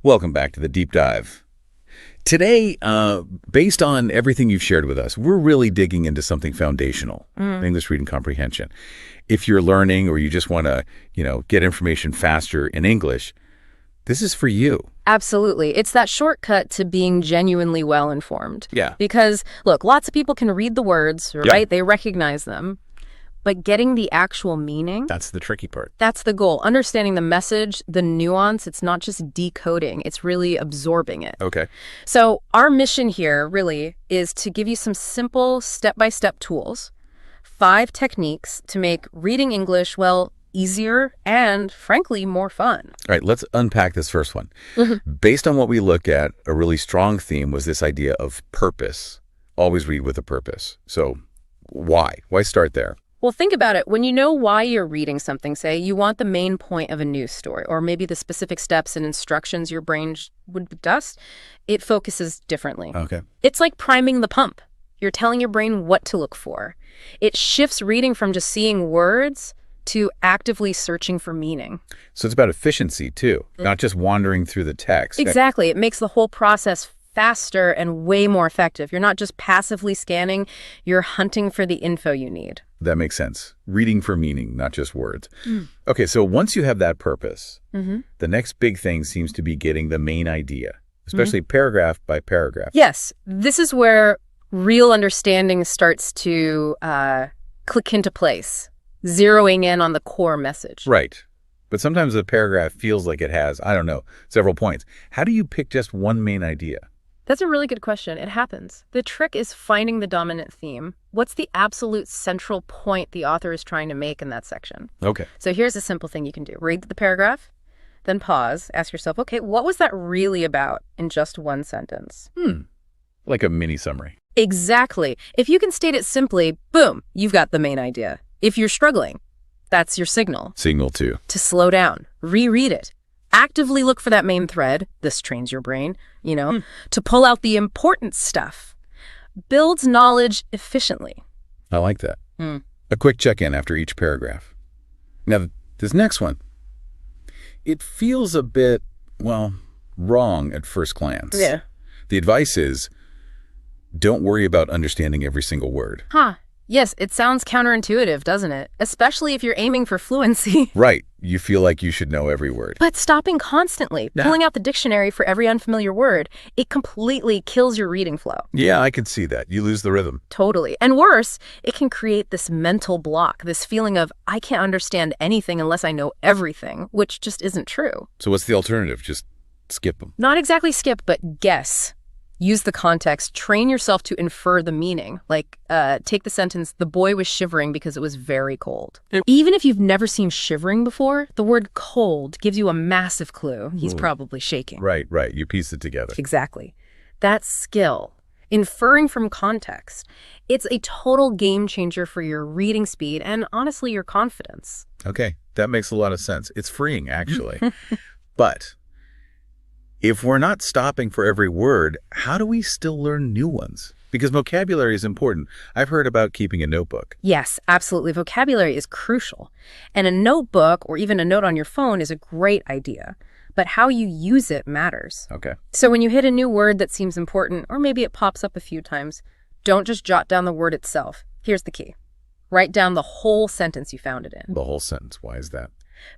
Welcome back to the Deep Dive. Today, based on everything you've shared with us, we're really digging into something foundational, English reading comprehension. If you're learning or you just want to, get information faster in English, this is for you. Absolutely. It's that shortcut to being genuinely well-informed. Yeah. Because, look, lots of people can read the words, right? Yeah. They recognize them. But getting the actual meaning, That's the tricky part. that's the goal. Understanding the message, the nuance, it's not just decoding, it's really absorbing it. Okay. So our mission here really is to give you some simple step-by-step tools, 5 techniques to make reading English, well, easier and, frankly, more fun. All right, let's unpack this first one. Based on what we looked at, a really strong theme was this idea of purpose. Always read with a purpose. So why? Why start there? Well, think about it. When you know why you're reading something, say, you want the main point of a news story, or maybe the specific steps and instructions your brain would dust, it focuses differently. Okay. It's like priming the pump. You're telling your brain what to look for. It shifts reading from just seeing words to actively searching for meaning. So it's about efficiency, too, not just wandering through the text. Exactly. It makes the whole process faster and way more effective. You're not just passively scanning, you're hunting for the info you need. That makes sense. Reading for meaning, not just words. Okay, so once you have that purpose, the next big thing seems to be getting the main idea, especially paragraph by paragraph. Yes, this is where real understanding starts to click into place, zeroing in on the core message. Right. But sometimes a paragraph feels like it has, several points. How do you pick just one main idea? That's a really good question. It happens. The trick is finding the dominant theme. What's the absolute central point the author is trying to make in that section? Okay. So here's a simple thing you can do. Read the paragraph, then pause, ask yourself, okay, what was that really about in just one sentence? Like a mini summary. Exactly. If you can state it simply, boom, you've got the main idea. If you're struggling, that's your signal. Signal 2. To slow down, reread it. Actively look for that main thread. This trains your brain, to pull out the important stuff. Builds knowledge efficiently. I like that. A quick check-in after each paragraph. Now, this next one, it feels a bit, wrong at first glance. Yeah. The advice is, don't worry about understanding every single word. Yes, it sounds counterintuitive, doesn't it? Especially if you're aiming for fluency. Right. You feel like you should know every word. But stopping constantly, pulling out the dictionary for every unfamiliar word, it completely kills your reading flow. Yeah, I can see that. You lose the rhythm. Totally. And worse, it can create this mental block, this feeling of, I can't understand anything unless I know everything, which just isn't true. So what's the alternative? Just skip them. Not exactly skip, but guess. Use the context. Train yourself to infer the meaning. Like, take the sentence, the boy was shivering because it was very cold. Even if you've never seen shivering before, the word cold gives you a massive clue. He's probably shaking. Right. You piece it together. Exactly. That's skill. Inferring from context. It's a total game changer for your reading speed and, honestly, your confidence. Okay, that makes a lot of sense. It's freeing, actually. But if we're not stopping for every word, how do we still learn new ones? Because vocabulary is important. I've heard about keeping a notebook. Yes, absolutely. Vocabulary is crucial. And a notebook or even a note on your phone is a great idea. But how you use it matters. Okay. So when you hit a new word that seems important, or maybe it pops up a few times, don't just jot down the word itself. Here's the key. Write down the whole sentence you found it in. The whole sentence. Why is that?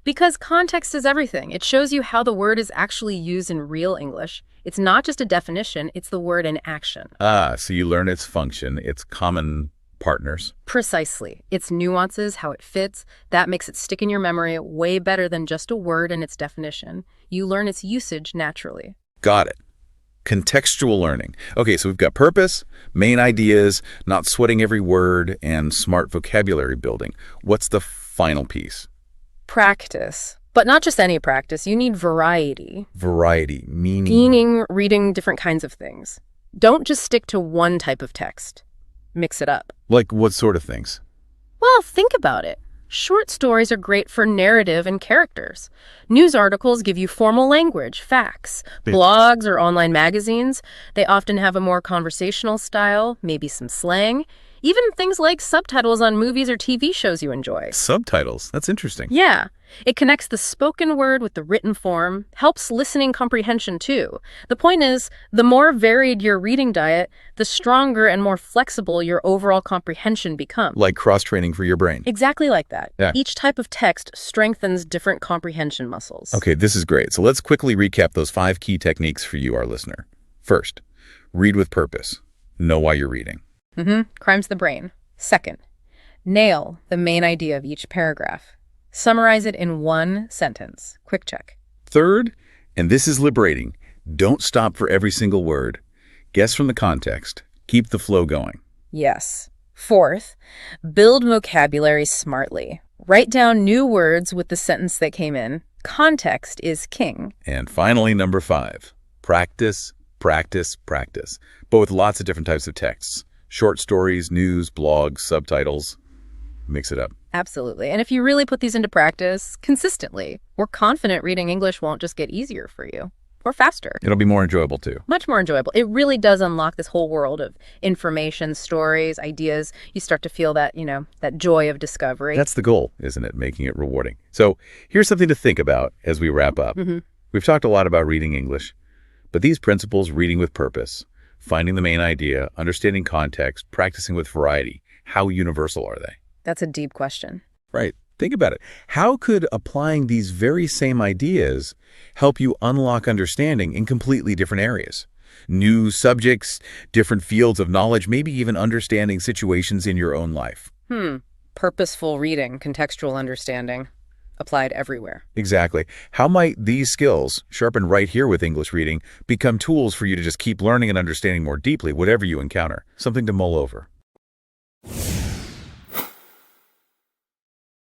Because context is everything. It shows you how the word is actually used in real English. It's not just a definition, it's the word in action. So you learn its function, its common partners. Precisely. Its nuances, how it fits, that makes it stick in your memory way better than just a word and its definition. You learn its usage naturally. Got it. Contextual learning. Okay, so we've got purpose, main ideas, not sweating every word, and smart vocabulary building. What's the final piece? Practice. But not just any practice. You need variety. Variety, meaning? Meaning reading different kinds of things. Don't just stick to one type of text. Mix it up. Like what sort of things? Well, think about it. Short stories are great for narrative and characters. News articles give you formal language, facts. Blogs or online magazines, they often have a more conversational style, maybe some slang. Even things like subtitles on movies or TV shows you enjoy. Subtitles. That's interesting. Yeah. It connects the spoken word with the written form, helps listening comprehension too. The point is, the more varied your reading diet, the stronger and more flexible your overall comprehension becomes. Like cross-training for your brain. Exactly like that. Yeah. Each type of text strengthens different comprehension muscles. Okay, this is great. So let's quickly recap those 5 key techniques for you, our listener. First, read with purpose. Know why you're reading. Crimes the brain. Second, nail the main idea of each paragraph. Summarize it in one sentence. Quick check. Third, and this is liberating, don't stop for every single word. Guess from the context. Keep the flow going. Yes. Fourth, build vocabulary smartly. Write down new words with the sentence that came in. Context is king. And finally, number 5, practice, practice, practice. But with lots of different types of texts. Short stories, news, blogs, subtitles. Mix it up. Absolutely. And if you really put these into practice consistently, we're confident reading English won't just get easier for you or faster. It'll be more enjoyable too. Much more enjoyable. It really does unlock this whole world of information, stories, ideas. You start to feel that, that joy of discovery. That's the goal, isn't it? Making it rewarding. So here's something to think about as we wrap up. We've talked a lot about reading English, but these principles, reading with purpose, finding the main idea, understanding context, practicing with variety, how universal are they? That's a deep question. Right. Think about it. How could applying these very same ideas help you unlock understanding in completely different areas? New subjects, different fields of knowledge, maybe even understanding situations in your own life. Purposeful reading, contextual understanding, applied everywhere. Exactly. How might these skills, sharpened right here with English reading, become tools for you to just keep learning and understanding more deeply, whatever you encounter? Something to mull over.